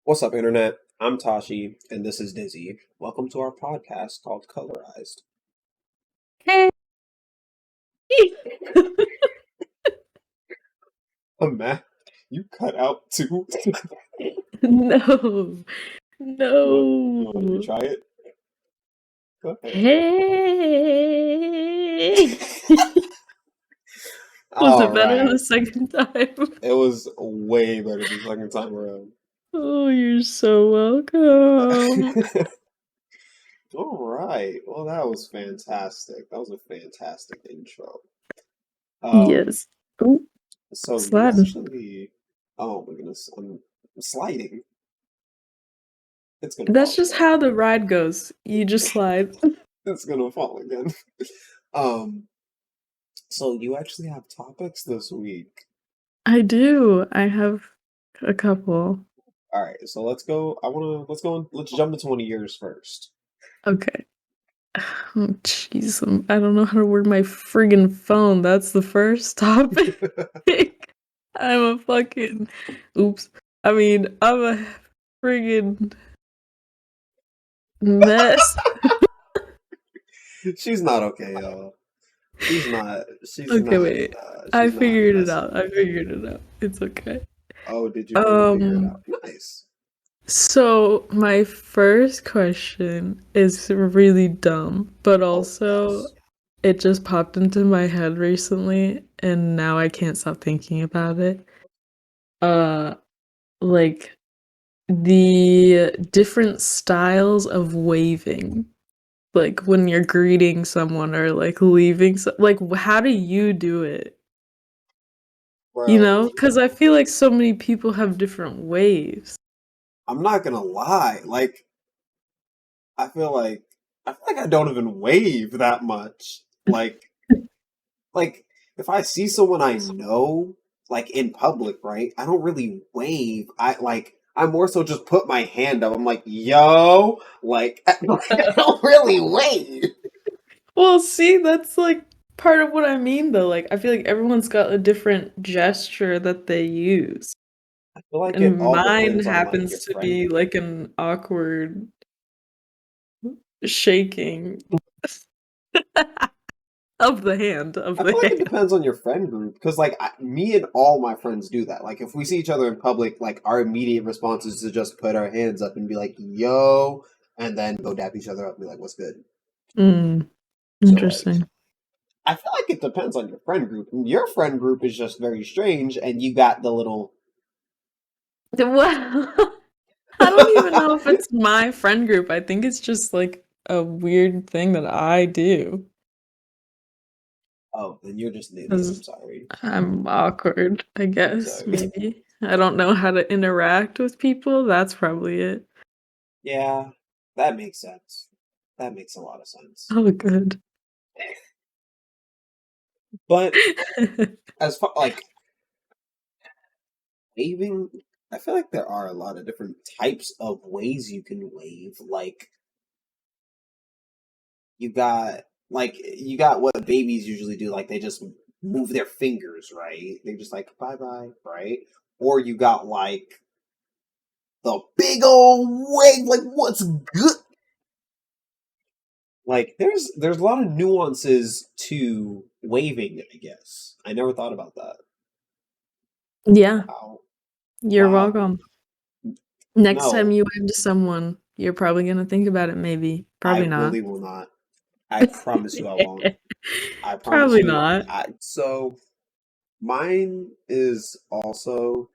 What's up, Internet? I'm Tashi, and this is Dizzy. Welcome to our podcast called Colorized. Hey. Oh, man, you cut out too. No, You want me to no. try it? Go ahead. Hey. Was All it better right. the second time? It was way better the second time around. Oh, you're so welcome. All right. Well, that was fantastic. That was a fantastic intro. Um, Yes. Ooh, so you sliding. actually, oh my goodness, I'm sliding. It's gonna That's fall just again. how the ride goes. You just slide. It's gonna fall again. Um, so you actually have topics this week. I do. I have a couple. All right, so let's jump into one of yours first. Okay. Oh, jeez. I don't know how to work my friggin' phone. That's the first topic. I'm a fucking. Oops. I'm a friggin' mess. She's not okay, y'all. She's not. She's Okay, not. wait. I She's not figured it messing out. with I it. figured it out. It's okay. Oh, did you finally figure it Um, out? Nice. so my first question is really dumb, but Oh also yes. it just popped into my head recently, and now I can't stop thinking about it. Uh, like the different styles of waving. Like when you're greeting someone or like leaving like how do you do it? You know, Bro, because I feel like so many people have different ways. I'm not gonna lie. I feel like I feel like I don't even wave that much. Like if I see someone I know, like in public, right? I don't really wave. I more so just put my hand up. I'm like, yo, like I don't really wave. Well, see, that's like part of what I mean though. Like I feel like everyone's got a different gesture that they use. I feel like it And all mine depends on like your happens to friend be group. like an awkward shaking of the hand, of I the feel like it hand. depends on your friend group because me and all my friends do that. Like if we see each other in public, like our immediate response is to just put our hands up and be like, yo, and then go dap each other up and be like, what's good? Mm, So like interesting. I feel like it depends on your friend group. Your friend group is just very strange, and you got the little. Well, I don't even know if it's my friend group. I think it's just like a weird thing that I do. Oh, then you're just an idiot. I'm 'Cause sorry. I'm awkward, I I'm guess, sorry. maybe. I don't know how to interact with people. That's probably it. Yeah, that makes sense. That makes a lot of sense. Oh, good. But as far like waving, I feel like there are a lot of different types of ways you can wave. Like you got what babies usually do. Like they just move their fingers, right? They just like bye bye, right? Or you got like the big old wave, like what's good? Like there's a lot of nuances to waving, I guess. I never thought about that. Yeah, Wow. you're Wow. welcome. Next time No, you wave to someone, you're probably gonna think about it, maybe. I Probably not. really will not. I promise you I won't. I promise Probably you not. so mine is also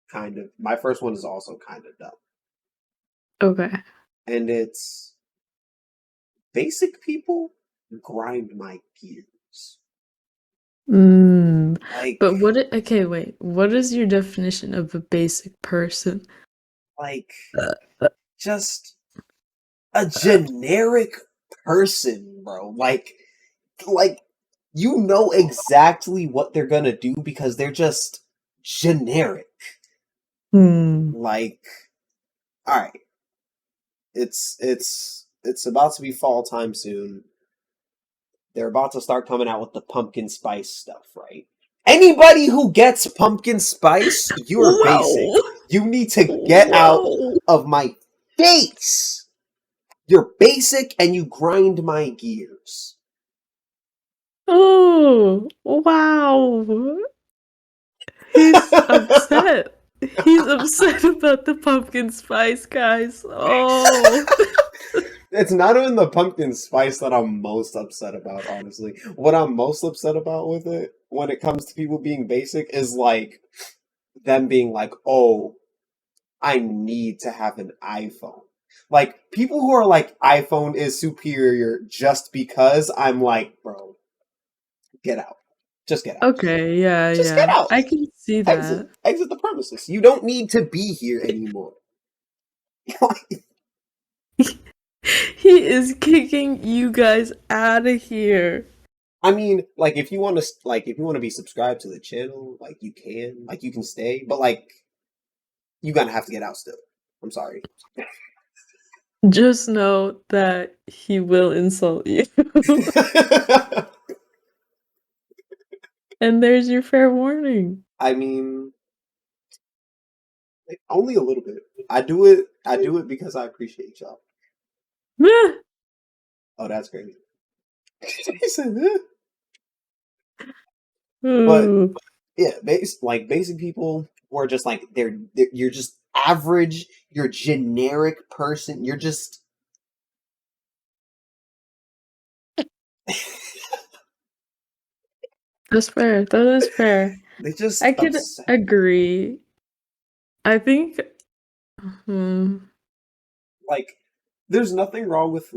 kind of my first one is also kind of dumb. Okay. And it's basic people grind my gears. Mm. Like But okay, wait. What is your definition of a basic person? like Uh, uh, just a uh, generic person, bro. Like you know exactly what they're gonna do because they're just generic. hmm. Like, all right, it's about to be fall time soon. They're about to start coming out with the pumpkin spice stuff, right? Anybody who gets pumpkin spice, you're basic. Whoa. You need to get out Whoa. of my face. You're basic and you grind my gears. Oh, wow. He's upset. He's upset about the pumpkin spice, guys. Oh. It's not even the pumpkin spice that I'm most upset about, honestly. What I'm most upset about with it, when it comes to people being basic, is like them being like, oh, I need to have an iPhone. Like, people who are like, iPhone is superior just because, I'm like, bro, get out. Just get out. Okay, yeah, Just get yeah. out. I can see Exit. that. Exit the premises. You don't need to be here anymore. He is kicking you guys out of here. I mean, like if you want to, if you want to be subscribed to the channel, like you can stay, but like you gonna have to get out still. I'm sorry. Just know that he will insult you. And there's your fair warning. I mean, like, only a little bit. I do it. I do it because I appreciate y'all. Oh, that's crazy. He said, "Eh." But Ooh. yeah, basic people who are just like you're just average. You're generic person. You're just. That's fair. That is fair. They just I could upset me. agree. I think hmm, Like, there's nothing wrong with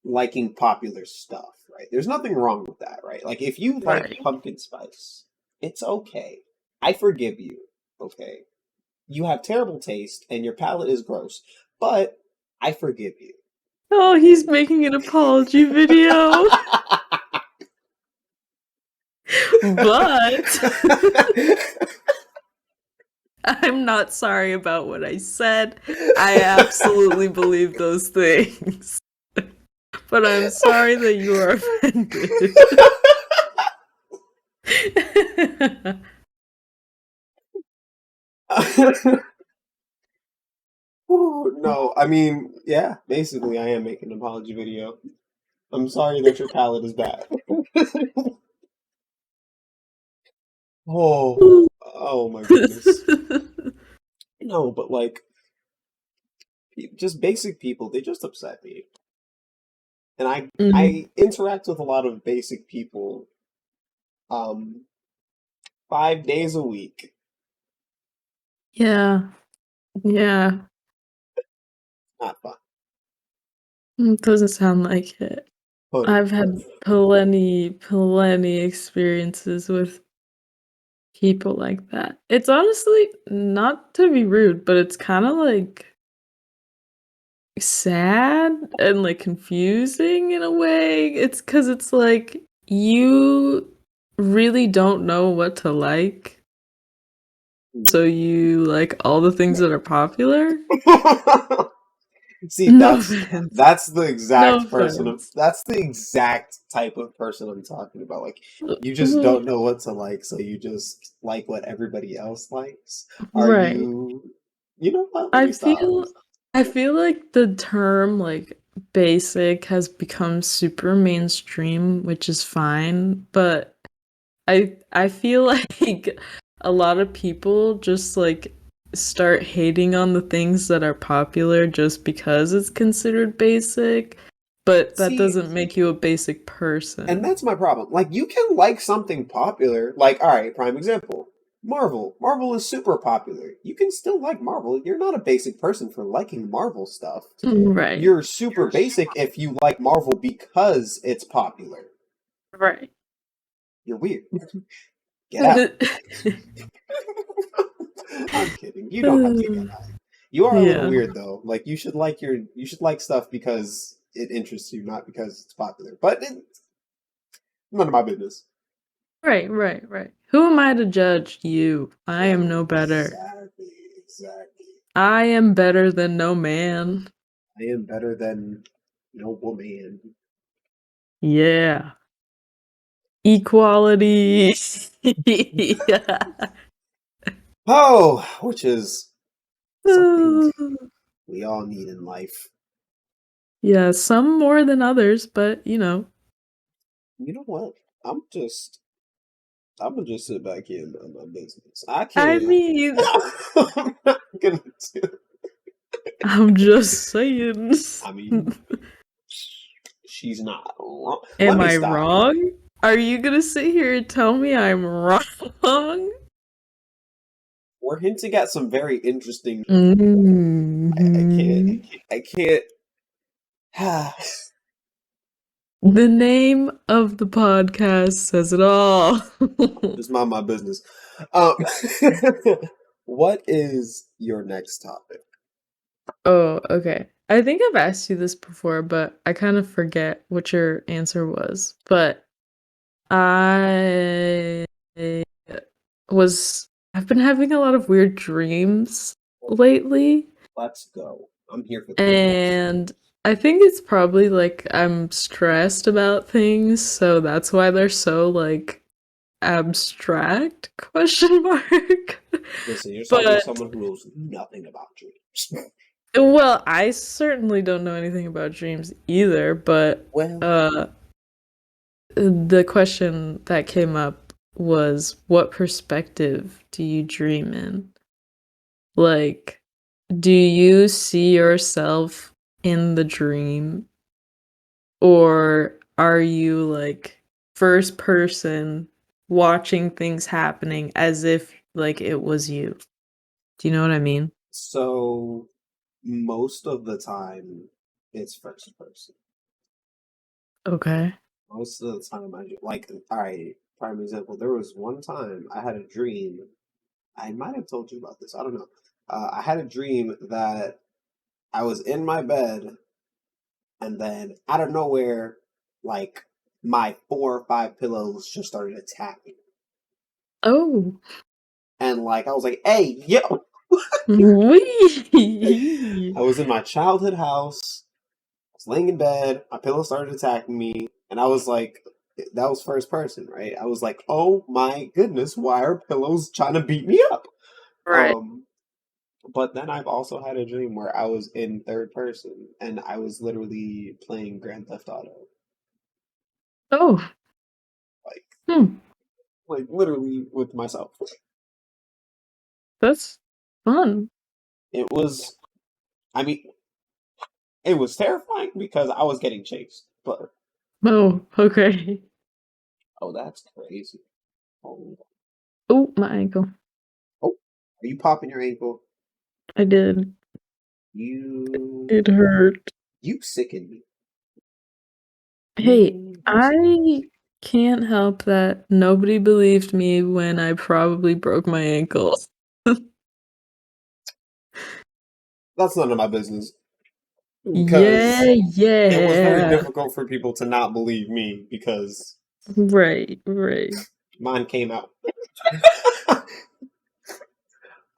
liking popular stuff, right? There's nothing wrong with that, right? Like if you like right. pumpkin spice, it's okay. I forgive you, okay? You have terrible taste and your palate is gross, but I forgive you, Oh, he's okay? making an apology video. But I'm not sorry about what I said. I absolutely believe those things. But I'm sorry that you are offended. Oh, no, I mean, yeah, basically I am making an apology video. I'm sorry that your palate is bad. Oh, oh my goodness. No, but like just basic people, they just upset me. And Mhm. I interact with a lot of basic people 5 days a week. Yeah, yeah. Not fun. Doesn't sound like it. Totally I've not. had plenty experiences with people like that. It's honestly not to be rude, but it's kinda, like, sad and, like, confusing in a way. It's because it's like, you really don't know what to like, so you like all the things that are popular? See, No offense. No offense. that's the exact type of person I'm talking about. Like you just Well, don't know what to like, so you just like what everybody else likes. Are right. you you know what? Let I me stop. feel I feel like the term, like, basic has become super mainstream, which is fine, but I feel like a lot of people just, like, start hating on the things that are popular just because it's considered basic, but that See, doesn't make you a basic and person. that's my problem. Like, you can like something popular. Like, all right, prime example Marvel. Marvel is super popular. You can still like Marvel. You're not a basic person for liking Marvel stuff. Right. You're super basic if you like Marvel because it's popular. Right. You're weird. Get out. I'm kidding. You don't have to get out. You are a little Yeah. weird though. Like you should like stuff because it interests you, not because it's popular. But it's none of my business. Right. Who am I to judge you? I am no better. Exactly, exactly. I am better than no man. I am better than no woman. Yeah. Equality. Yeah. Oh, which is something we all need in life. Yeah, some more than others, but you know. You know what? I'm just I'm gonna just sit back here and mind my business. I I can't. mean, I'm not gonna do. I'm just saying. I mean, she's not wrong. Let Am me I stop. wrong? Are you gonna sit here and tell me I'm wrong? We're hinting at some very interesting. I can't. Mhm. I can't. The name of the podcast says it all. Just mind my business. Um, what is your next topic? Oh, okay. I think I've asked you this before, but I kind of forget what your answer was. But I was I've been having a lot of weird dreams lately, Let's go. I'm here for the dreams. and I think it's probably like I'm stressed about things, so that's why they're so like abstract question mark. Listen, you're talking to But someone who knows nothing about dreams. well, I certainly don't know anything about dreams either, but Well, the question that came up was what perspective do you dream in? Like, do you see yourself in the dream, or are you like first person watching things happening as if like it was you? Do you know what I mean? so most of the time it's first person. Okay. Most of the time like, all right, prime example, there was one time I had a dream. I might have told you about this. I don't know. I had a dream that I was in my bed and then out of nowhere, like my 4 or 5 pillows just started attacking. Oh. And like I was like, hey, yo, Wee. I was in my childhood house. I was laying in bed. My pillow started attacking me, and I was like, that was first person, right? I was like, oh my goodness, why are pillows trying to beat me up? Right. Um, but then I've also had a dream where I was in third person, and I was literally playing Grand Theft Auto, Oh. like Hmm. literally with myself. That's fun. It was, I mean, it was terrifying because I was getting chased. But Oh, okay. oh, that's crazy. Oh, Oh, my ankle. oh, are you popping your ankle? I did. You It hurt. you sicken me. Hey, You sicken me. I can't help that nobody believed me when I probably broke my ankle. That's none of my business Yeah, because it was very yeah. difficult for people to not believe me because Right, right. mine came out.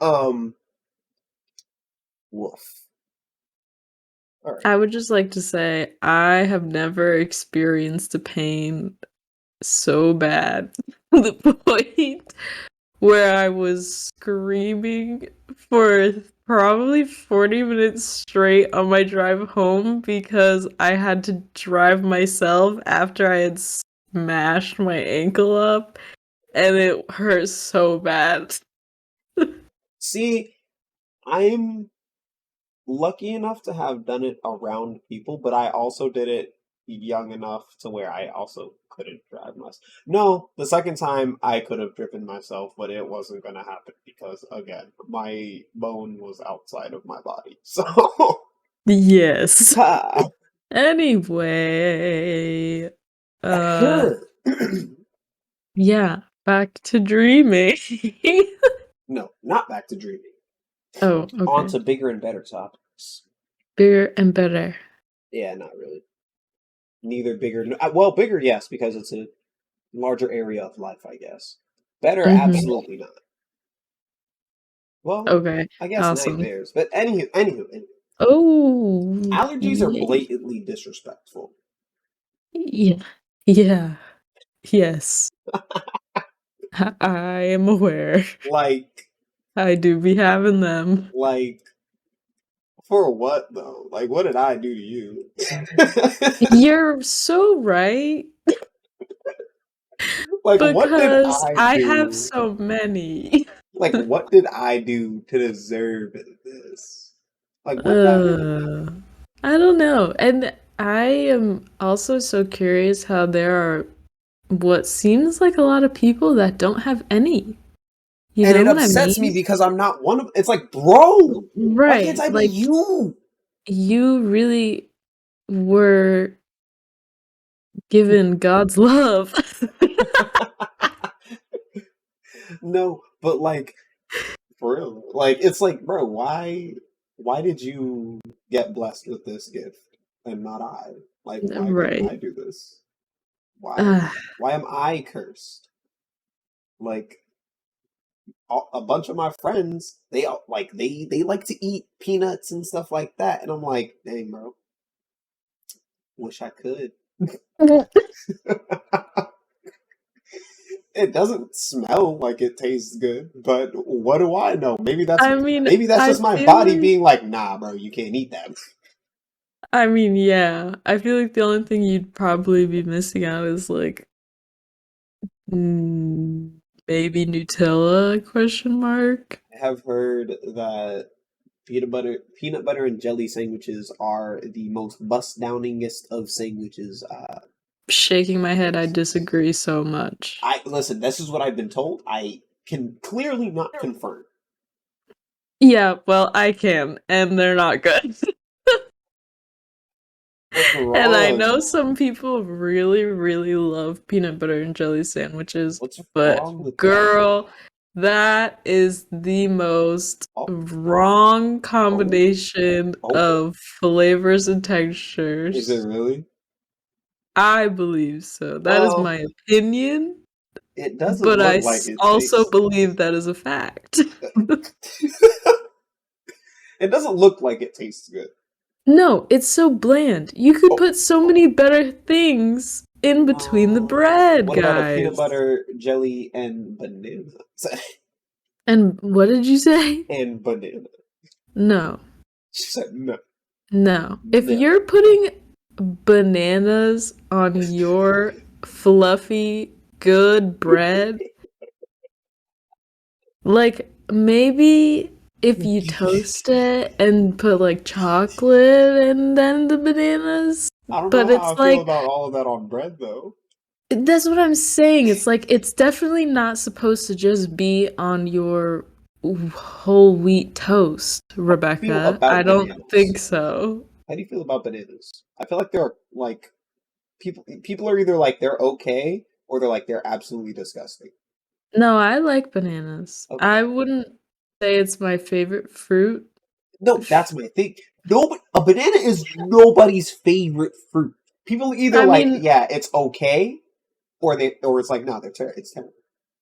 um, woof. All right. I would just like to say I have never experienced a pain so bad to the point where I was screaming for probably 40 minutes straight on my drive home because I had to drive myself after I had smashed my ankle up and it hurt so bad. See, I'm lucky enough to have done it around people, but I also did it young enough to where I also couldn't drive myself. No, the second time I could have driven myself, but it wasn't going to happen because, again, my bone was outside of my body. So, Yes. ha. Anyway, yeah, back to dreaming. No, not back to dreaming. Oh, On okay. to bigger and better topics. Bigger and better. Yeah, not really. Neither bigger. Well, bigger, yes, because it's a larger area of life, I guess. Better, Mhm. absolutely not. Well, Okay, I guess awesome. nightmares. But anywho, Oh, allergies are yay. blatantly disrespectful. Yeah. Yeah. Yes. I am aware. Like, I do be having them. Like, for what though? Like, what did I do to you? You're so right Like, what did because I I have do? so many. Like, what did I do to deserve this? Like, what did I do? Uh, I don't know. And I am also so curious how there are what seems like a lot of people that don't have any. You And know it what I upsets me mean? because I'm not one of. It's like, bro, why can't Right. I be Like you? you really were given God's love. No, but like, for real, like, it's like, bro, why did you get blessed with this gift and not I? Like, why couldn't Right. I do this? Uh, Why am I cursed? Like, a bunch of my friends, they like to eat peanuts and stuff like that, and I'm like, dang, bro, wish I could. It doesn't smell like it tastes good, but what do I know? I mean, Maybe that's I just my feel body like being like, nah, bro, you can't eat that. yeah. I feel like the only thing you'd probably be missing out is like mm, maybe Nutella question mark. I have heard that peanut butter and jelly sandwiches are the most bust downingest of sandwiches. Shaking my head, I disagree so much. I listen. This is what I've been told. I can clearly not confirm. Yeah, well, I can, and they're not good. What's And I know wrong? some people really, really love peanut butter and jelly sandwiches, What's but wrong with that? girl, that is the most Oh, wrong oh, combination oh. of flavors and Is it textures. really? I believe so. That is Well, my opinion, it doesn't but look like it also tastes. believe that is a fact. It doesn't look like it tastes good. No, it's so bland. You could Oh, put so many better things in between the bread, what about a peanut guys. butter jelly and banana? And what did you say? And banana. No, She said no, no. If no. you're putting bananas on your fluffy, good bread, like maybe if you toast it and put like chocolate and then the bananas, I don't know but how it's I feel like about all of that on bread though. that's what I'm saying. It's like it's definitely not supposed to just be on your whole wheat toast, How do you feel Rebecca. I about don't think bananas? so. How do you feel about bananas? I feel like they're like people are either like they're okay or they're like they're absolutely disgusting. No, I like bananas. Okay. I wouldn't say it's my favorite fruit. No, that's my thing. No, a banana is nobody's favorite fruit. People either I like, mean, yeah, it's okay, or it's like, no, it's terrible.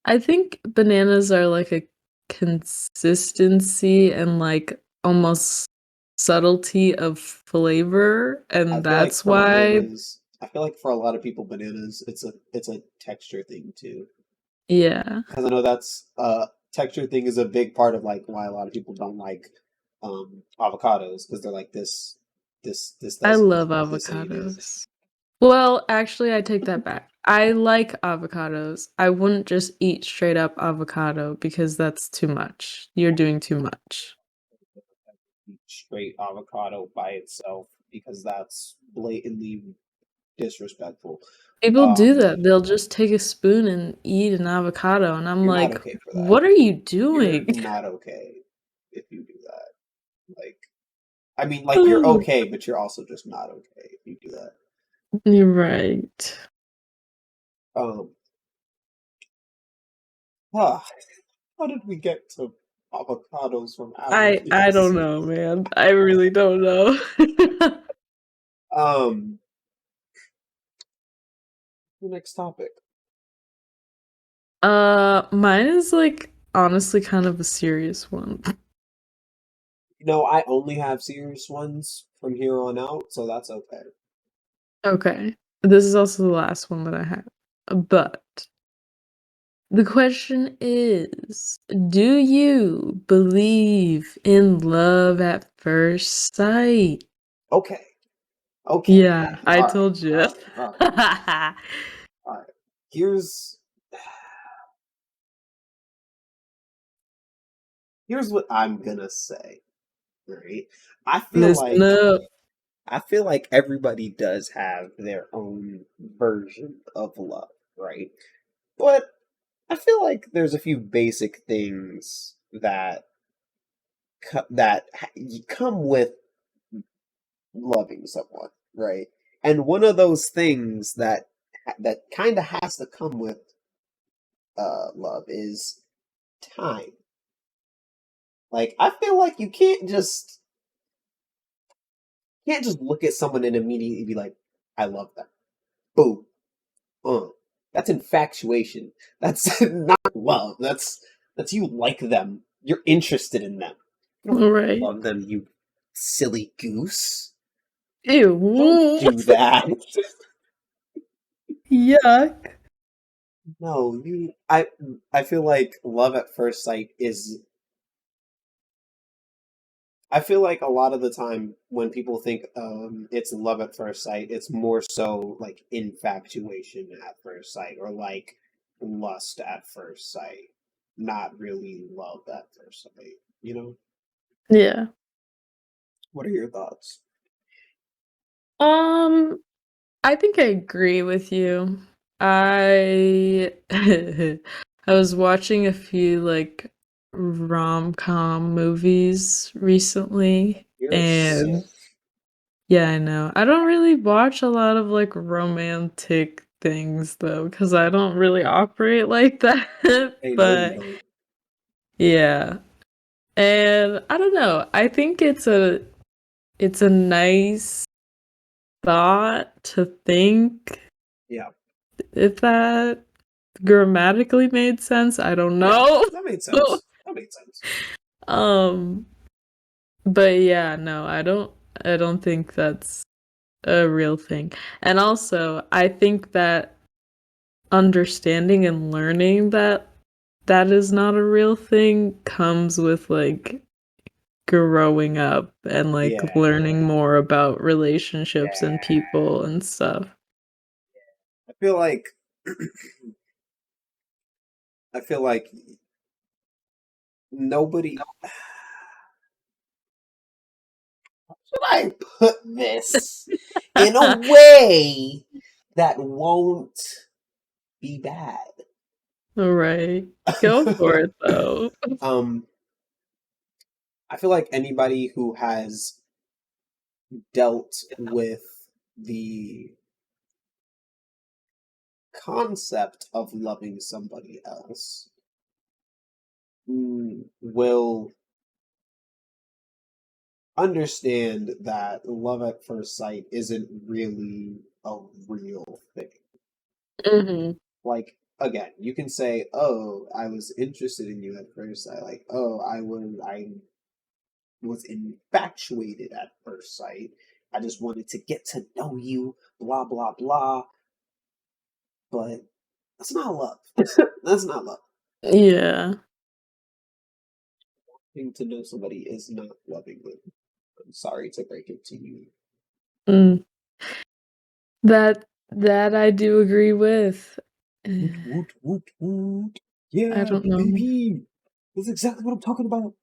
I think bananas are like a consistency and like almost subtlety of flavor, I and feel like that's for why, bananas, I feel like for a lot of people, bananas, it's a texture thing too. yeah. Because I know that's texture thing is a big part of like why a lot of people don't like avocados because they're like this I doesn't love this ain't it. avocados. Well, actually, I take that back. I like avocados. I wouldn't just eat straight up avocado because that's too much. You're doing too much. Straight avocado by itself because that's blatantly disrespectful. People do Um, that. They'll just take a spoon and eat an avocado, and I'm you're not like, okay for that. "What are you You're doing?" not okay if you do that. Like, I mean, like you're okay, but you're also just not okay if you do that. You're right. Um, ah, how did we get to avocados from I don't allergies? know, man. I really don't know. Um, the next topic. Mine is like honestly kind of a serious one. You know, I only have serious ones from here on out, so that's okay. Okay. This is also the last one that I have. But The question is, do you believe in love at first sight? Okay. Okay. Yeah, I All right. told All you. right. All right. All right. Here's here's what I'm gonna say. Right. I feel Listen like up. I feel like everybody does have their own version of love, right? But I feel like there's a few basic things that come with loving someone, right? And one of those things that kind of has to come with love is time. Like I feel like you can't just look at someone and immediately be like, I love them. Boom. Uh, that's infatuation. That's not love. That's you like them. You're interested in them. You don't Right. love them, you silly goose. Don't Ew. do that. Yuck. No, I feel like love at first sight is I feel like a lot of the time when people think it's love at first sight, it's more so like infatuation at first sight or like lust at first sight, not really love at first sight, you know? Yeah. What are your thoughts? Um, I think I agree with you. I I was watching a few like rom-com movies recently, You're and sick. yeah, I know. I don't really watch a lot of like romantic things though, because I don't really operate like that. I know you But don't. yeah. And I don't know. I think it's a nice thought to think, Yeah. if that grammatically made sense. I don't Yeah. know. That made sense. That made sense. um but yeah, no, I don't think that's a real thing. And also, I think that understanding and learning that that is not a real thing comes with like growing up and like Yeah. learning more about relationships and Yeah. people and stuff. I feel like I feel like nobody should I put this in a way that won't be bad? All right. Go for it though. um, I feel like anybody who has dealt with the concept of loving somebody else will understand that love at first sight isn't really a real thing. Mhm. Like again, you can say, "Oh, I was interested in you at first sight." Like, "Oh, I was infatuated at first sight. I just wanted to get to know you." Blah blah blah. But that's not love. That's not love. Yeah. Getting to know somebody is not loving them. I'm sorry to break it to you. Mm. That I do agree with. Woot Eh, woot woot woot. I Yeah, don't know. baby. That's exactly what I'm talking about.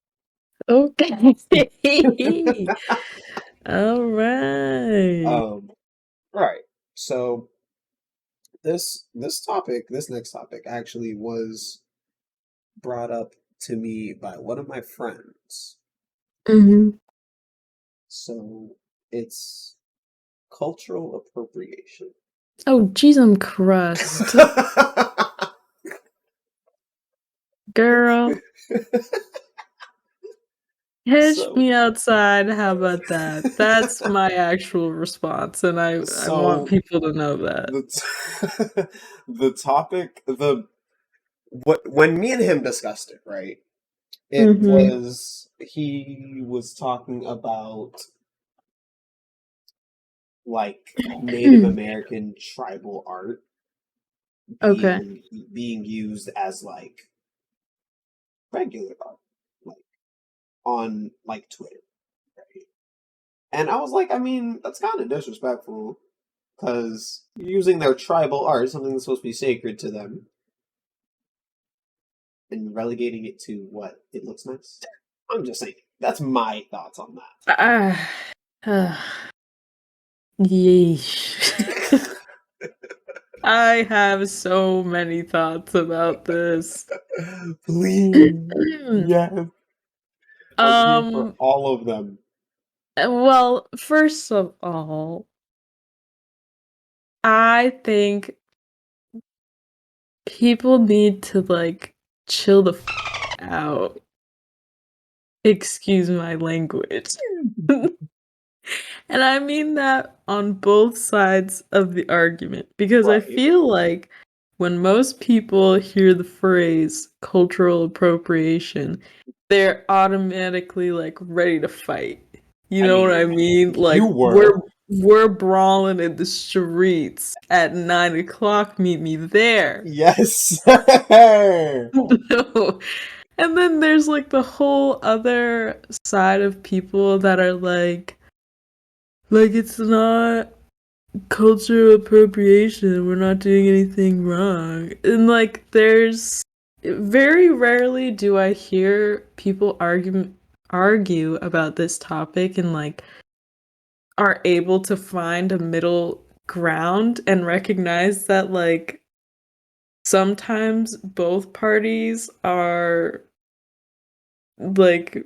Okay. Alright. All right. So this next topic actually was brought up to me by one of my friends. Mhm. So it's cultural appropriation. Oh, jeez, I'm crust. Girl, catch so me outside, how about that? That's my actual response, and I want so people to know that. the the topic the what when me and him discussed it, right? It Mhm. was he was talking about like Native American tribal art, Okay. being used as like regular art, like on like Twitter, right? And I was like, I mean, that's kind of disrespectful because you're using their tribal art, something that's supposed to be sacred to them, and relegating it to what it looks nice. I'm just saying. That's my thoughts on Ah, yeesh. I have so many thoughts about this. that. Please, yes, I'm here for Um, all of them. well, first of all, I think people need to like chill the out. Excuse my language. And I mean that on both sides of the argument because I Right. feel like when most people hear the phrase cultural appropriation, they're automatically like ready to fight. You I know what I mean, mean? you Like were. we're brawling in the streets at 9 o'clock. Meet me there. Yes. No. And then there's like the whole other side of people that are like it's not cultural appropriation. We're not doing anything wrong. And like there's very rarely do I hear people argue about this topic and like are able to find a middle ground and recognize that like sometimes both parties are like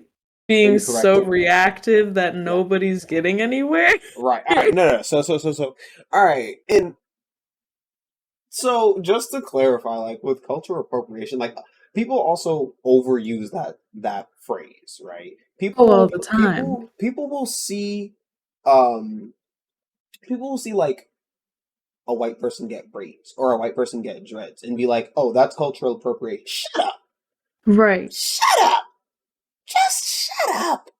being Incorrect. so reactive that Yeah. nobody's getting anywhere. Right. All right. No. So. All right. And so, just to clarify, like with cultural appropriation, like people also overuse that phrase, right? Oh, all the time. People will see, um, people will see like a white person get braids or a white person get dreads and be like, "Oh, that's cultural appropriation." Shut up! Right. Shut up! Just shut up!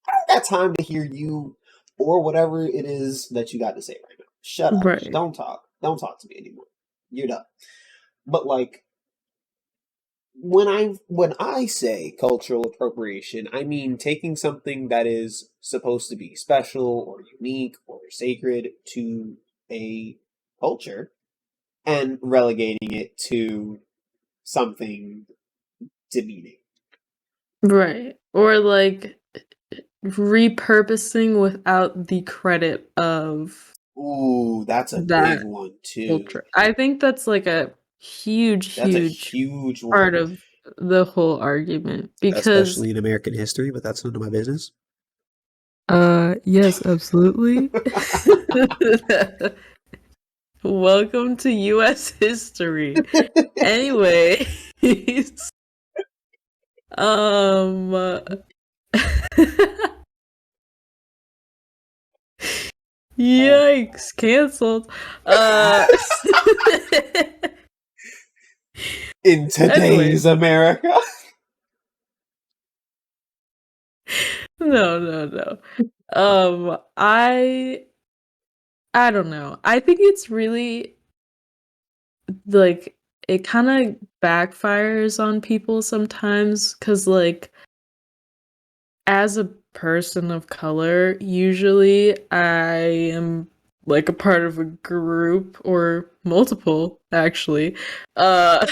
I don't got time to hear you or whatever it is that you got to say right now. Shut up! Right. Don't talk. Don't talk to me anymore. You're done. But like when I say cultural appropriation, I mean taking something that is supposed to be special or unique or sacred to a culture and relegating it to something demeaning. Right. Or like repurposing without the credit of Ooh, that's a big that one too. culture. I think that's like a huge, That's a huge huge part one. of the whole argument because Especially in American history, but that's none of my business. yes, absolutely. Welcome to US history. Anyway, um Oh. yikes, canceled. In today's Anyways, America. no, no, no. I don't know. I think it's really like it kind of backfires on people sometimes cuz like as a person of color, usually I am like a part of a group or multiple actually, uh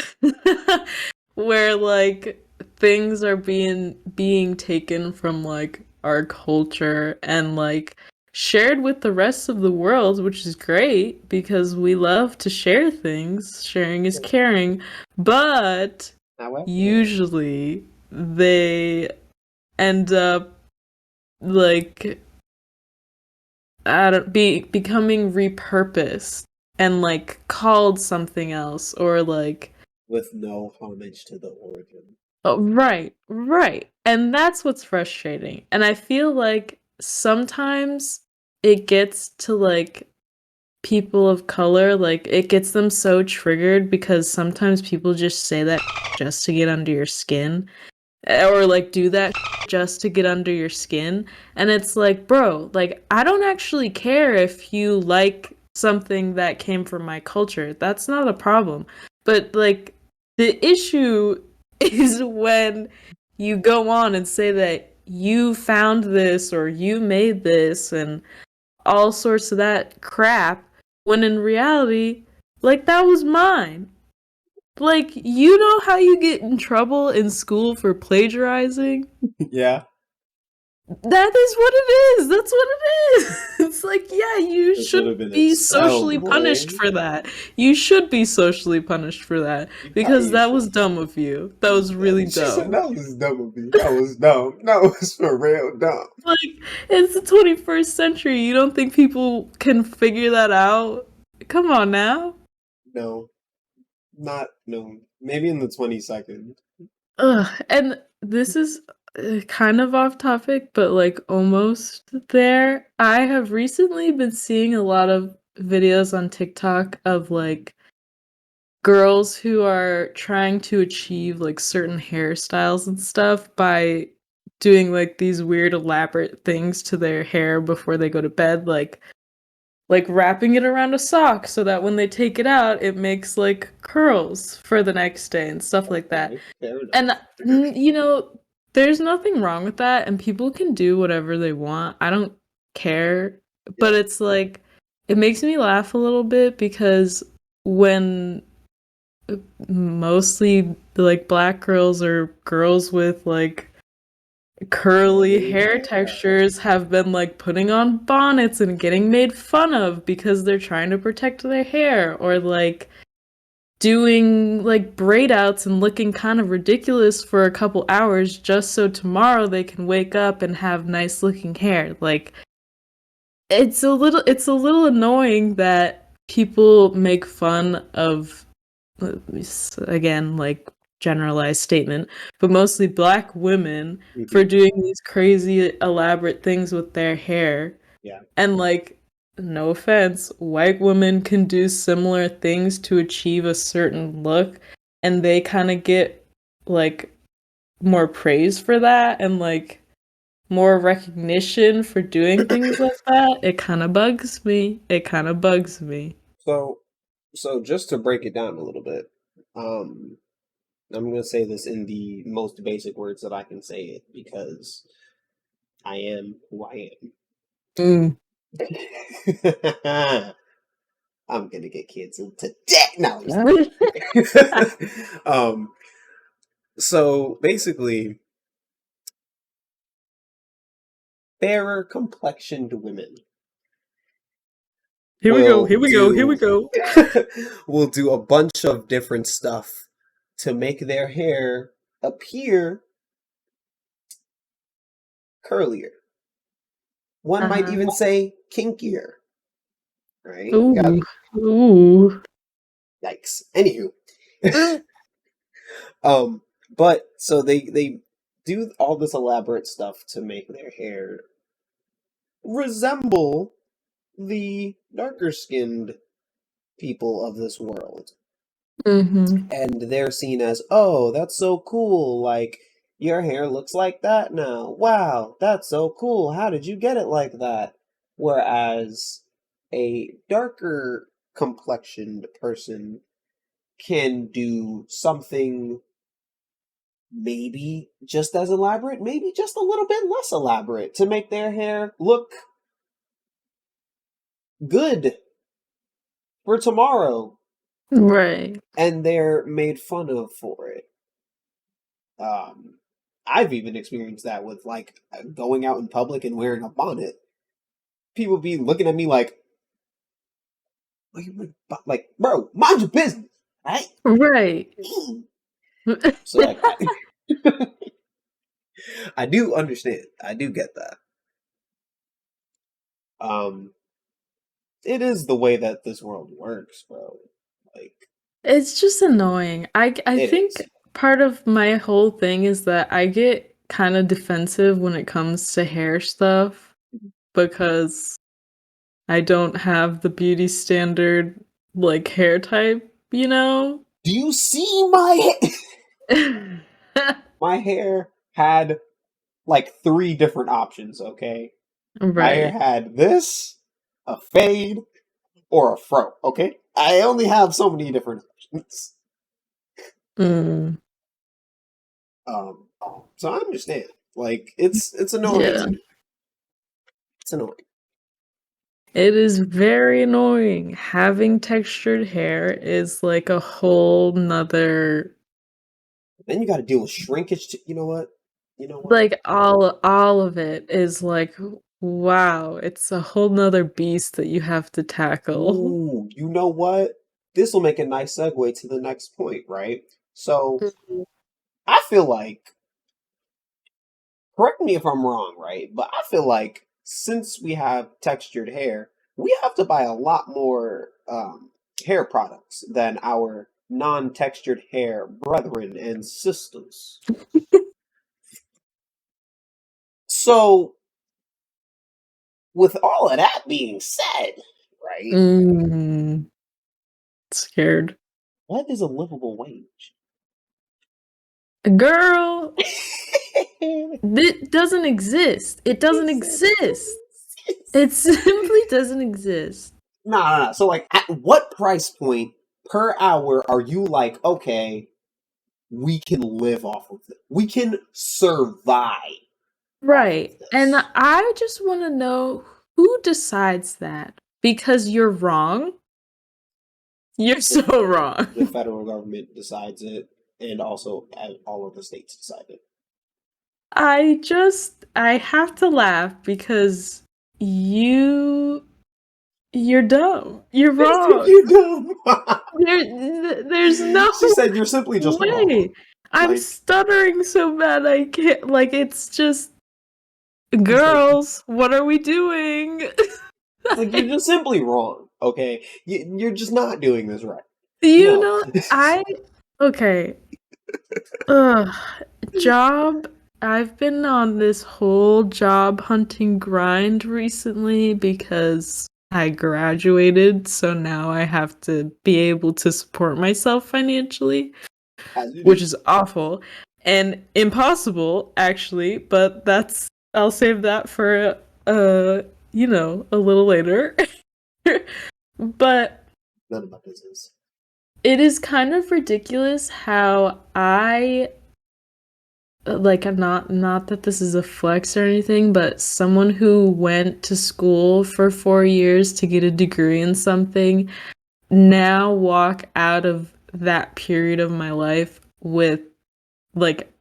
where like things are being taken from like our culture and like shared with the rest of the world, which is great because we love to share things. Sharing is caring, but However, usually they end up like I don't becoming repurposed and like called something else or like with no homage to the origin. oh, right, right. And that's what's frustrating. And I feel like sometimes it gets to like people of color, like it gets them so triggered because sometimes people just say that just to get under your skin. Or like do that just to get under your skin, and it's like bro, like I don't actually care if you like something that came from my culture. That's not a problem. But like the issue is when you go on and say that you found this or you made this and all sorts of that crap when in reality, like that was mine. Like, you know how you get in trouble in school for plagiarizing? Yeah, That is what it is. That's what it is. It's like, yeah, you it should have should been be expelled, socially punished boy. for that. You should be socially punished for that You because probably that should. was dumb of you. That was really She said dumb. that was dumb of me. That was dumb. That was for real dumb. Like, it's the 21st century. You don't think people can figure that out? Come on now. No, not no. Maybe in the 22nd. Ugh, and this is kind of off topic, but like almost there. I have recently been seeing a lot of videos on TikTok of like girls who are trying to achieve like certain hairstyles and stuff by doing like these weird elaborate things to their hair before they go to bed, like wrapping it around a sock so that when they take it out, it makes like curls for the next day and stuff like that. Okay, fair And enough. you know, there's nothing wrong with that, and people can do whatever they want. I don't care, but Yeah. it's like it makes me laugh a little bit because when mostly like black girls or girls with like curly Curly hair hair. textures have been like putting on bonnets and getting made fun of because they're trying to protect their hair or like doing like braid outs and looking kind of ridiculous for a couple hours just so tomorrow they can wake up and have nice looking hair. Like it's a little annoying that people make fun of again like generalized statement, but mostly black women for Hmm. doing these crazy elaborate things with their hair. Yeah. And like, no offense, white women can do similar things to achieve a certain look, and they kind of get like more praise for that and like more recognition for doing things like that. It kind of bugs me. It kind of bugs me. So, so just to break it down a little bit, um, I'm gonna say this in the most basic words that I can say it because I am who I Mm. am. I'm gonna get canceled today. No, I'm just um. So basically, fairer complexioned women Here we go. will Here we go. Here we do go. will do a bunch of different stuff to make their hair appear curlier. One might Uh-huh. even say kinkier, right? Got Ooh. Ooh. yikes. Anywho, Mm. um, but so they do all this elaborate stuff to make their hair resemble the darker skinned people of this world. Mm-hmm. And they're seen as, oh, that's so cool. Like, your hair looks like that now. Wow, that's so cool. How did you get it like that? Whereas a darker complexioned person can do something maybe just as elaborate, maybe just a little bit less elaborate to make their hair look good for tomorrow. Right. And they're made fun of for it. Um, I've even experienced that with like going out in public and wearing a bonnet. People be looking at me like, like, bro, mind your business, right? Right. So like, I do understand. I do get that. Um, it is the way that this world works, bro. Like, It's just annoying. I it think is. part of my whole thing is that I get kind of defensive when it comes to hair stuff because I don't have the beauty standard like hair type, you know? Do you see my hair? My hair had like three different options. Okay, my hair Right. had this, a fade, or a fro. Okay, I only have so many different options. Mm, Um, so I understand. Like it's annoying yeah. to me. It's annoying. It is very annoying. Having textured hair is like a whole nother Then you got to deal with shrinkage. You know what? You know what? like all of it is like wow, it's a whole nother beast that you have to tackle. Ooh, you know what? This will make a nice segue to the next point, right? So I feel like, correct me if I'm wrong, right? But I feel like since we have textured hair, we have to buy a lot more hair products than our non-textured hair brethren and sisters. So, with all of that being said, right? Mm, scared. What is a livable wage? Girl, it doesn't exist. It He doesn't said it exist. doesn't exist. It simply doesn't exist. Nah. So, like, at what price point per hour are you like, okay, we can live off of it? We can survive off of Right. And this. I just want to know who decides that because you're wrong. You're The, so wrong. the federal government decides it, and also all of the states decide it. I have to laugh because you you're dumb. You're wrong. You dumb. There's no She said you're simply just wrong. way. I'm Like, stuttering so bad I can't like it's just it's like girls, what are we doing? it's like you're just simply wrong. Okay, you're just not doing this right. You No. know, I okay. Ugh, job. I've been on this whole job hunting grind recently because I graduated, so now I have to be able to support myself financially, As you which do. is awful and impossible actually, but I'll save that for a little later. But None of my business. it is kind of ridiculous how I like not that this is a flex or anything, but someone who went to school for 4 years to get a degree in something now walk out of that period of my life with like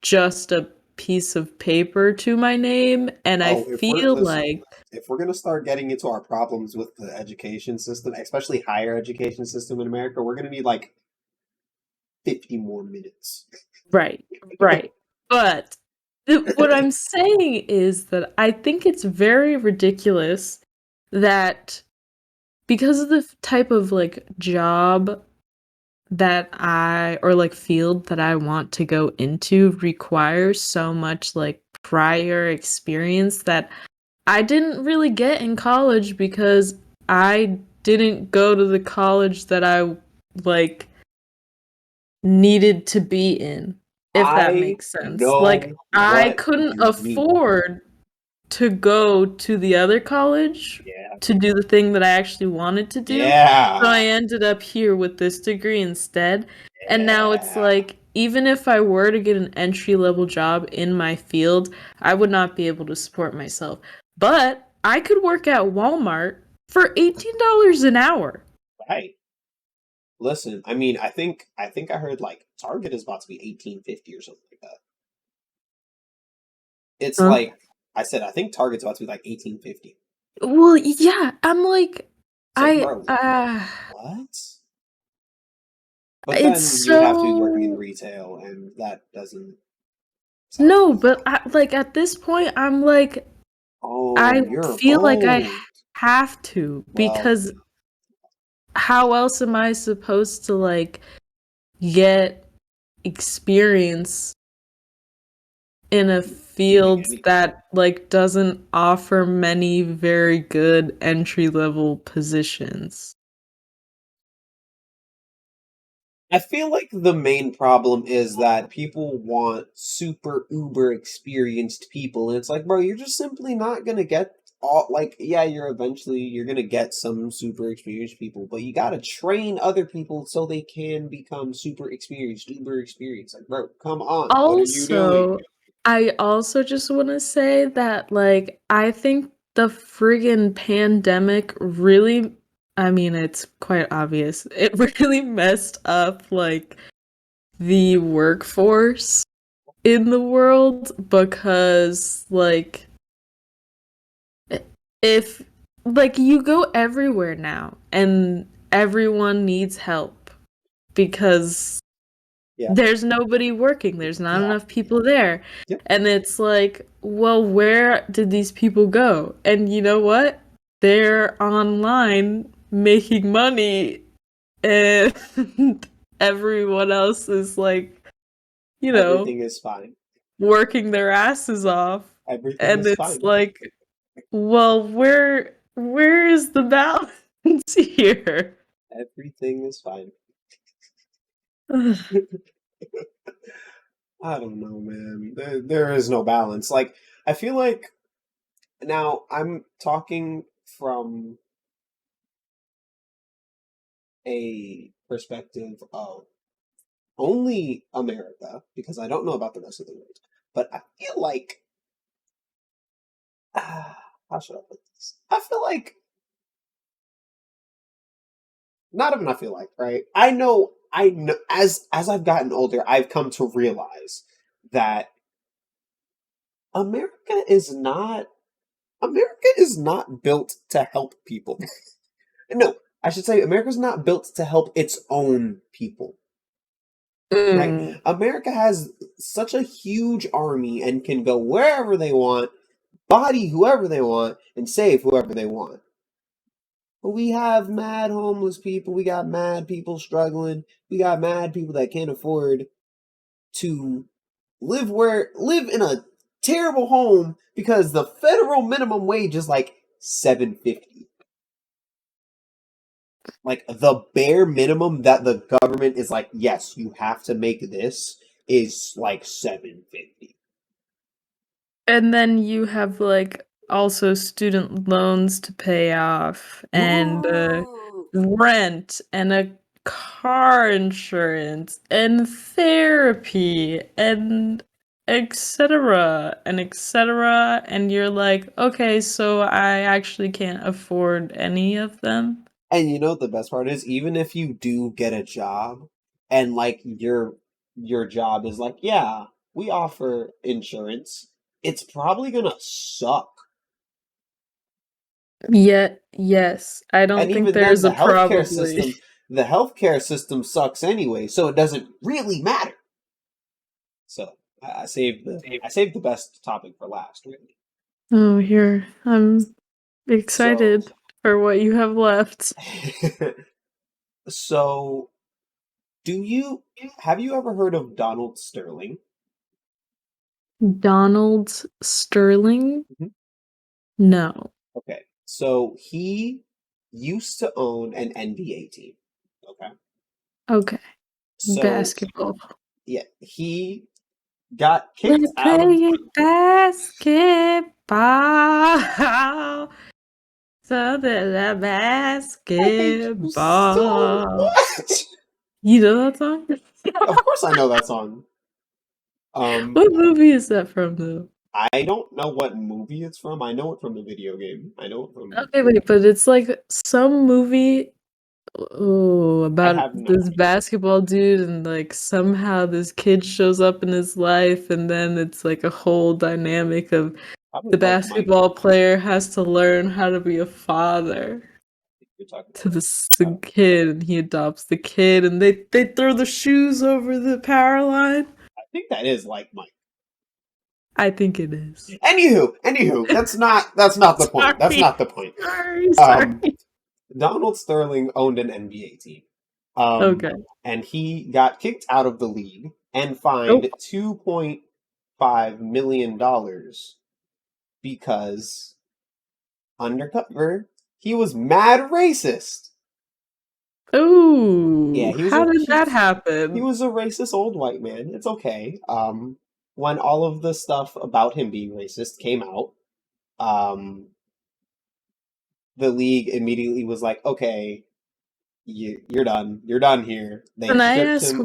just a piece of paper to my name, and I Oh, if we're feel listen, like if we're gonna start getting into our problems with the education system, especially higher education system in America, we're gonna need like 50 more minutes. right, right. But what I'm saying is that I think it's very ridiculous that because of the type of like job that or like field that I want to go into requires so much like prior experience that I didn't really get in college because I didn't go to the college that I like needed to be in, if that I makes sense. Like know I what couldn't you mean. afford to go to the other college Yeah. to do the thing that I actually wanted to do. So I Yeah. ended up here with this degree instead. And now it's Yeah. like, even if I were to get an entry level job in my field, I would not be able to support myself. But I could work at Walmart for $18 an hour. Right. Listen, I mean, I think I heard like Target is about to be 1850 or something like that. It's Huh? like I said, I think Target's about to be like 1850. Well, yeah, I'm like, It's like, I, bro, what? But it's then you would have to be working in so retail, and that doesn't sound no, fun. but like at this point, I'm like, I Oh, you're feel like I bold. have to Well, because how else am I supposed to like get experience in a doing field anything. that like doesn't offer many very good entry level positions? I feel like the main problem is that people want super uber experienced people, and it's like, bro, you're just simply not gonna get all like yeah, you're gonna get some super experienced people, but you gotta train other people so they can become super experienced, uber experienced. Like, bro, come on, what are you doing? Also, I also just want to say that, like, I think the friggin' pandemic really, I mean, it's quite obvious. It really messed up, like, the workforce in the world because, like, if, like, you go everywhere now and everyone needs help because Yeah, there's nobody working, there's not yeah, enough people there. yep. And it's like, well, where did these people go? And you know what? They're online making money, and everyone else is like, you know, Everything is fine. working their asses off. Everything And is it's fine. like, well, where is the balance here? Everything is fine. I don't know, man. There is no balance. Like, I feel like now I'm talking from a perspective of only America because I don't know about the rest of the world. But I feel like, how should I put this? I feel like, not even I feel like, right? I know, as I've gotten older, I've come to realize that America is not America is not built to help people. No, I should say America's not built to help its own people, right? Mm. America has such a huge army and can go wherever they want, body whoever they want, and save whoever they want. But we have mad homeless people, we got mad people struggling, we got mad people that can't afford to live in a terrible home because the federal minimum wage is like 750. Like the bare minimum that the government is like, yes, you have to make this is like 750. And then you have, like, also student loans to pay off, and rent, and a car insurance, and therapy, and etc., and you're like, okay, so I actually can't afford any of them. And you know what the best part is, even if you do get a job and like your job is like, yeah, we offer insurance, it's probably gonna suck. Yet, yes, I And don't think even then there's a probably. the healthcare system sucks anyway, so it doesn't really matter. So I saved the best topic for last, really. Oh, here. I'm So excited for what you have left. so do you have you ever heard of Donald Sterling? Donald Sterling? Mhm. No. Okay. So he used to own an NBA team. Okay. Okay. So Basketball. yeah, he got kicked We're out of playing basketball. So there's a I hate you so basketball. much. You know that song? Of course I know that song. Um What movie is that from, though? I don't know what movie it's from. I know it from the video game. I know it from Okay, wait, but it's like some movie. Oh, I about have no this idea. basketball dude, and like somehow this kid shows up in his life, and then it's like a whole dynamic of Probably the like Mike. basketball player has to learn how to be a father You're talking to about this I don't kid, and he adopts the kid, and they throw the shoes over the power line. I think that is like Mike. I think it is. Anywho, that's not the point. That's Sorry, not the point. Um sorry. Donald Sterling owned an NBA team. Um Okay. and he got kicked out of the league and fined Nope. $2.5 million because undercover he was mad racist. Yeah, Ooh, how did that he happen? was a racist old white man. It's okay. When all of the stuff about him being racist came out, um, the league immediately was like, okay, you're done. You're done here. They Can I stripped ask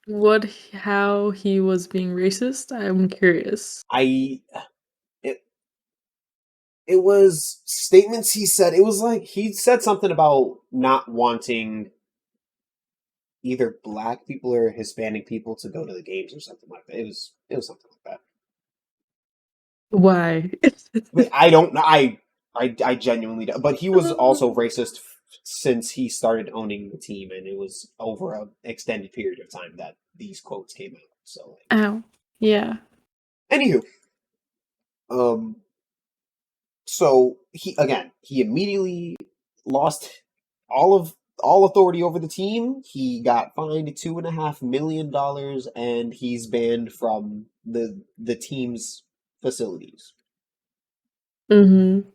him of. how he was being racist? I'm curious. I it it was statements he said. It was like he said something about not wanting either black people or Hispanic people to go to the games or something like that. It was something like that. Why? But I don't know. I genuinely don't. But he was also racist since he started owning the team, and it was over an extended period of time that these quotes came out. So, like, Ow. Yeah. anywho, um, so he immediately lost all authority over the team. He got fined $2.5 million, and he's banned from the team's facilities. Mm-hmm.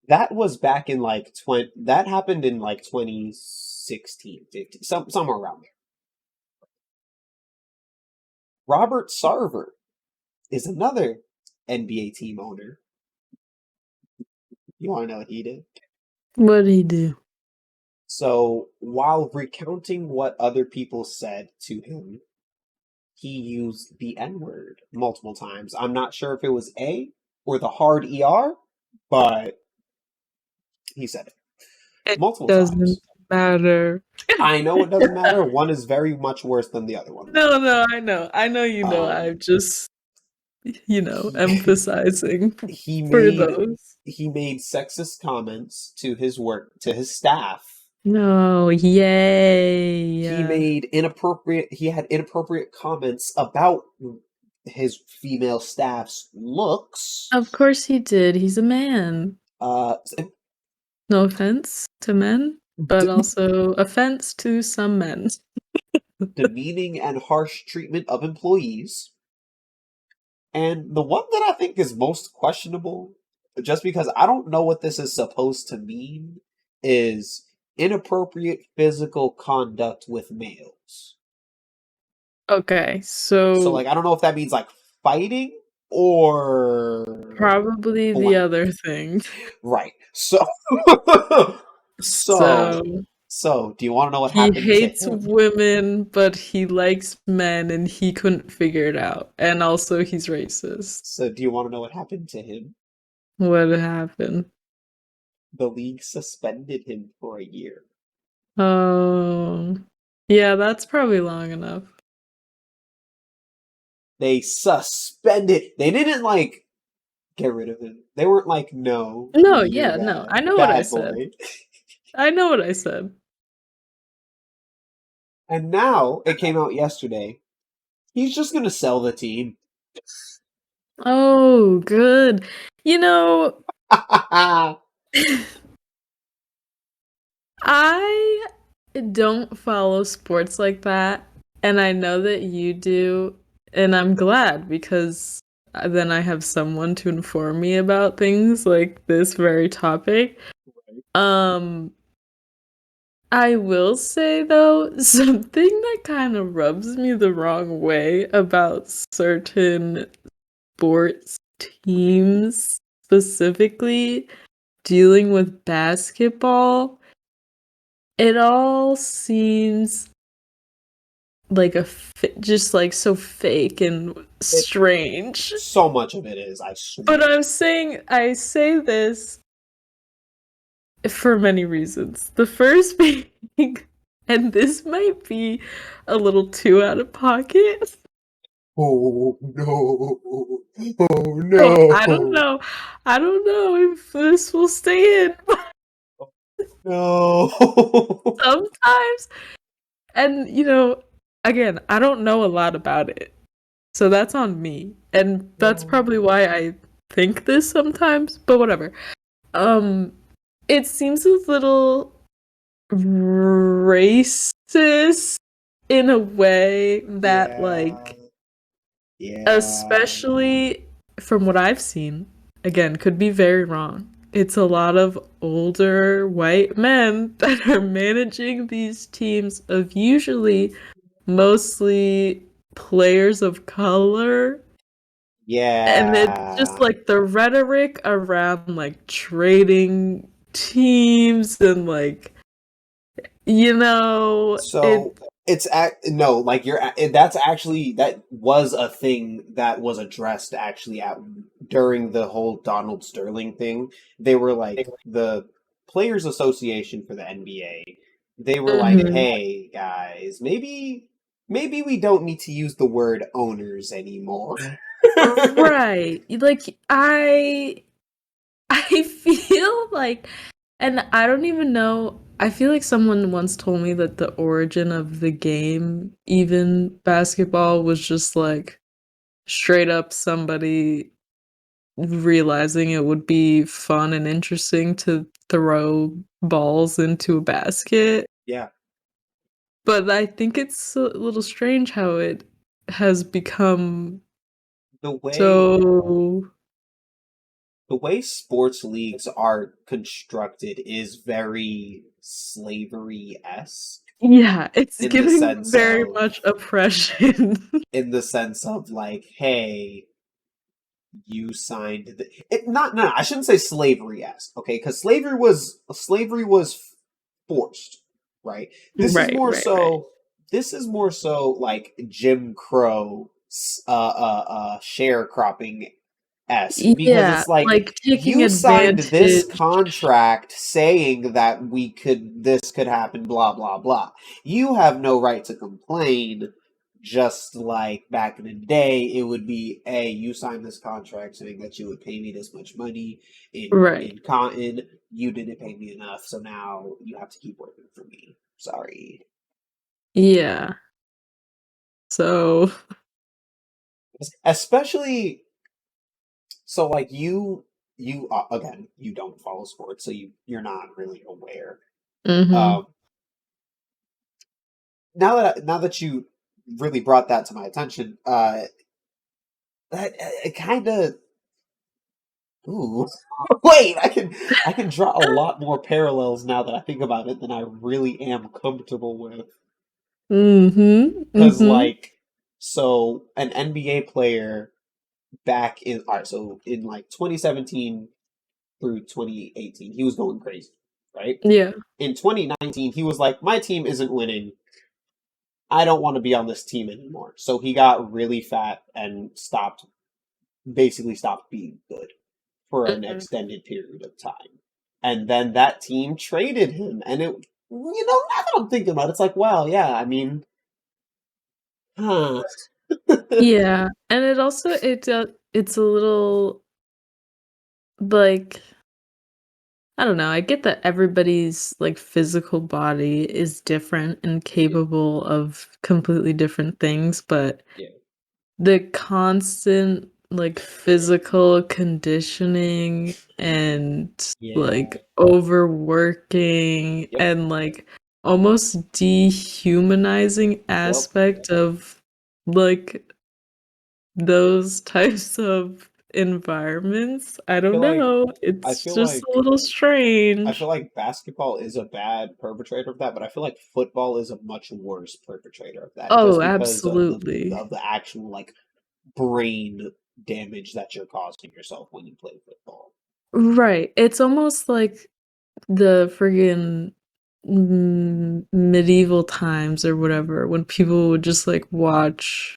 That was back in like 20, that happened in like 2016, 15, somewhere around there. Robert Sarver is another NBA team owner. You want to know what he did? What did he do? So, while recounting what other people said to him, he used the N word multiple times. I'm not sure if it was A or the hard ER, but he said it It multiple doesn't times. matter. I know it doesn't matter. One is very much worse than the other one, though. No, no, I know. I know you know. Um, I'm just, he emphasizing he for made those. he made sexist comments to his work to his staff. No, yay. He had inappropriate comments about his female staff's looks. Of course he did. He's a man. Uh, No offense to men, but also offense to some men. demeaning and harsh treatment of employees. And the one that I think is most questionable, just because I don't know what this is supposed to mean, is inappropriate physical conduct with males. Okay, So, so like, I don't know if that means like fighting or probably the blank. other thing. Right. So, so, So so, do you want to know what he happened to hates him? women, but he likes men and he couldn't figure it out. And also he's racist. So, do you want to know what happened to him? What happened? The league suspended him for a year. Oh, yeah, that's probably long enough. They suspended. They didn't like get rid of him. They weren't like, no, No, you're yeah, no. bad, I know what I bad said. boy. I know what I said. And now it came out yesterday. He's just gonna sell the team. Oh, good. You know, I don't follow sports like that, and I know that you do, and I'm glad because then I have someone to inform me about things like this very topic. Um, I will say though, something that kind of rubs me the wrong way about certain sports teams, specifically dealing with basketball, it all seems like just like so fake and It strange. so much of it is, I But swear. I say this for many reasons. The first being, and this might be a little too out of pocket. Oh no! Oh So I don't no! know. I don't know if this will stay in. No! Sometimes, and again, I don't know a lot about it. So that's on me. And that's No! probably why I think this sometimes, but whatever. Um it seems a little racist in a way that Yeah. like Yeah. especially from what I've seen, again, could be very wrong. It's a lot of older white men that are managing these teams of usually mostly players of color And it's just Yeah. like the rhetoric around like trading teams and like, So it no, like that's actually that was a thing that was addressed actually at during the whole Donald Sterling thing. They were like the Players Association for the NBA. They were like, Mhm. "Hey guys, maybe we don't need to use the word owners anymore." Right. Like I feel like, and I don't even know, I feel like someone once told me that the origin of the game, even basketball, was just like straight up somebody realizing it would be fun and interesting to throw balls into a basket. Yeah, But I think it's a little strange how it has become the way so, the way sports leagues are constructed is very slavery-esque yeah, it's in the giving sense very of much oppression. like, hey, you signed not no, I shouldn't say slavery-esque, okay, because slavery was forced, right? This is Right, more right, right. so like Jim Crow sharecropping esque, because Yeah, it's like like taking you signed this advantage. contract saying that this could happen, blah blah blah. You have no right to complain. Just like back in the day, it would be, hey, you signed this contract saying that you would pay me this much money Right. in cotton. You didn't pay me enough, so now you have to keep working for me. Sorry. Yeah. So, Especially so, like you again, you don't follow sports, so you're not really aware. mhm. Um, now that you really brought that to my attention, that it kind of ooh. Wait, I can draw a lot more parallels now that I think about it than I really am comfortable with. Mhm, Because mhm. like, so an NBA player back in all right, so in like 2017 through 2018, he was going crazy, right? Yeah. In 2019, he was like, my team isn't winning. I don't want to be on this team anymore. So he got really fat and basically stopped being good for an Mhm. extended period of time. And then that team traded him. And now that I'm thinking about it, it's like, well, yeah, I mean, huh. Yeah, and it's a little, like, I don't know, I get that everybody's, like, physical body is different and Yeah, capable of completely different things, but yeah, the constant, like, physical conditioning and, yeah. like, overworking Yep, and, like, almost dehumanizing yep. aspect of, like, those types of environments, I I don't feel like know, I it's feel just a like little I feel strange. like basketball is a bad perpetrator of that, but I feel like football is a much worse perpetrator of that, Oh, just because of absolutely. the actual like brain damage that you're causing yourself when you play football. Right, it's almost like the friggin' medieval times or whatever, when people would just, like, watch,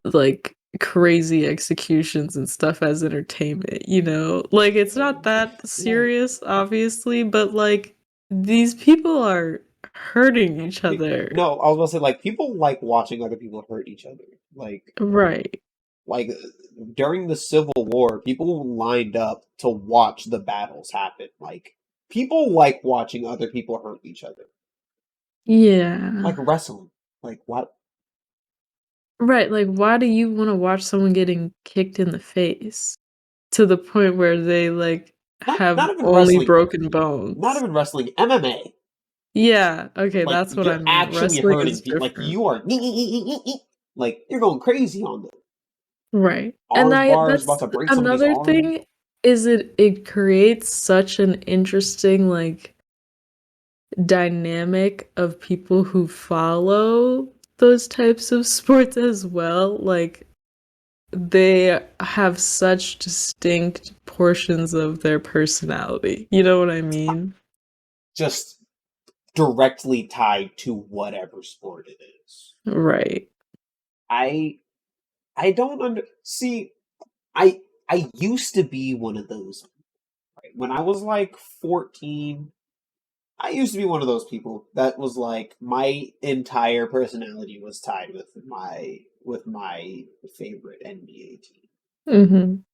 like, crazy executions and stuff as entertainment, you know? Like, it's not that Yeah. serious, obviously, but, like, these people are hurting each other. No, I was gonna say like people like watching other people hurt each other. Right. Like during the Civil War, people lined up to watch the battles happen. Like people like watching other people hurt each other. Yeah. Like wrestling. Like what? Right, like, why do you wanna watch someone getting kicked in the face to the point where they, like, Not have even only wrestling. broken Not bones? even wrestling. MMA. Yeah, okay, Like that's what I you're meant. actually Wrestling hurting is people. Like different. you are like you're going crazy on them. Right, and Arm I bars about that's to break somebody's another arm. thing, is it creates such an interesting, like, dynamic of people who follow those types of sports as well, like, they have such distinct portions of their personality. You know what I mean? Just directly tied to whatever sport it is. Right. I I don't under see. I used to be one of those. Right? When I was like 14, I used to be one of those people that was like my entire personality was tied with my favorite NBA team. Mhm.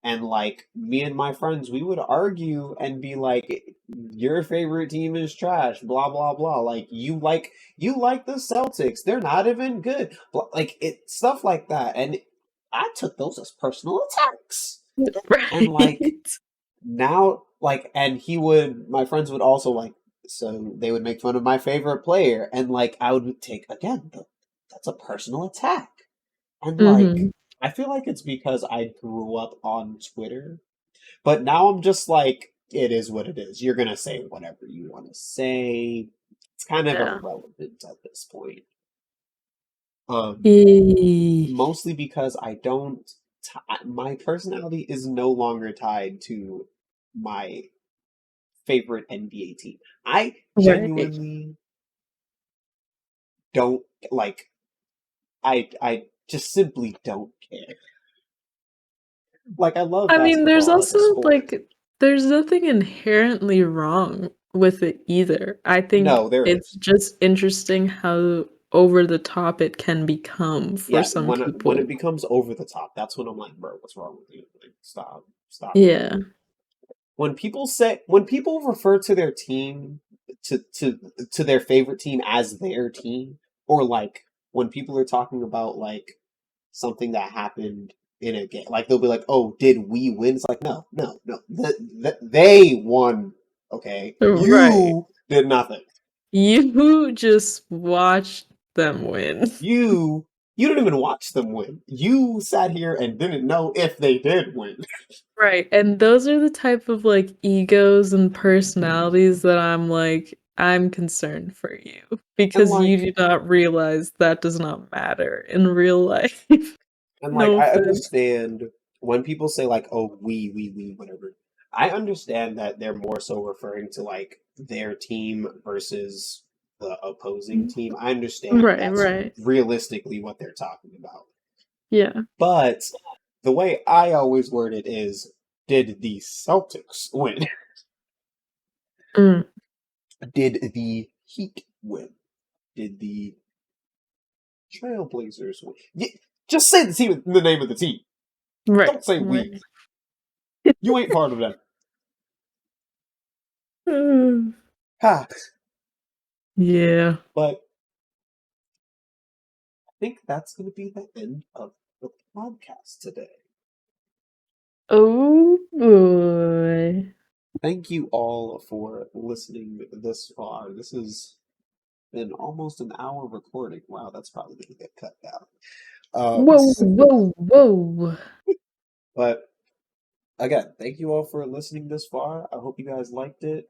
And like me and my friends, we would argue and be like, "Your favorite team is trash." Blah blah blah. Like you like the Celtics. They're not even good. Like it stuff like that. And I took those as personal attacks. And like Right. now, like, and my friends would also like, so they would make fun of my favorite player, and like I would take again. That's a personal attack. And like, Mhm. I feel like it's because I grew up on Twitter, but now I'm just like, it is what it is. You're gonna say whatever you want to say. It's kind of Yeah. irrelevant at this point. Um, E Mostly because I don't. My personality is no longer tied to my favorite NBA team. I Right. genuinely don't like. I just simply don't care. Like I love I mean, there's basketball as a also, sport. like there's nothing inherently wrong with it either. I think No, there it's is. just interesting how over the top it can become for Yeah, some when it people. becomes over the top, that's when I'm like, bro, what's wrong with you? Like, stop it. Yeah. When people refer to their team to to to their favorite team as their team, or like when people are talking about like something that happened in a game, like they'll be like, "Oh, did we win?" It's like, no. They won. Okay, Right. you did nothing. You just watched them win. You you didn't even watch them win. You sat here and didn't know if they did win. Right, and those are the type of, like, egos and personalities that I'm like, "I'm concerned for you And because you like do not realize that does not matter in real life." And like No I offense. understand when people say like, "Oh, we, whatever." I understand that they're more so referring to like their team versus the opposing team. I understand Right, that's right. realistically what they're talking about. Yeah. But the way I always word it is, did the Celtics win? Mm, Did the Heat win? Did the Trailblazers win? Just say the name of the team. right, Don't say we. right. You ain't part of them. Mm. Ha. Yeah. But I think that's going to be the end of the podcast today. Oh, boy. Thank you all for listening this far. This has been almost an hour recording. Wow, that's probably going to get cut down. Whoa, whoa, whoa. But again, thank you all for listening this far. I hope you guys liked it.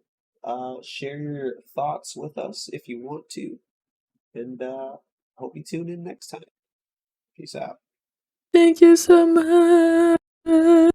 Share your thoughts with us if you want to. And hope you tune in next time. Peace out. Thank you so much.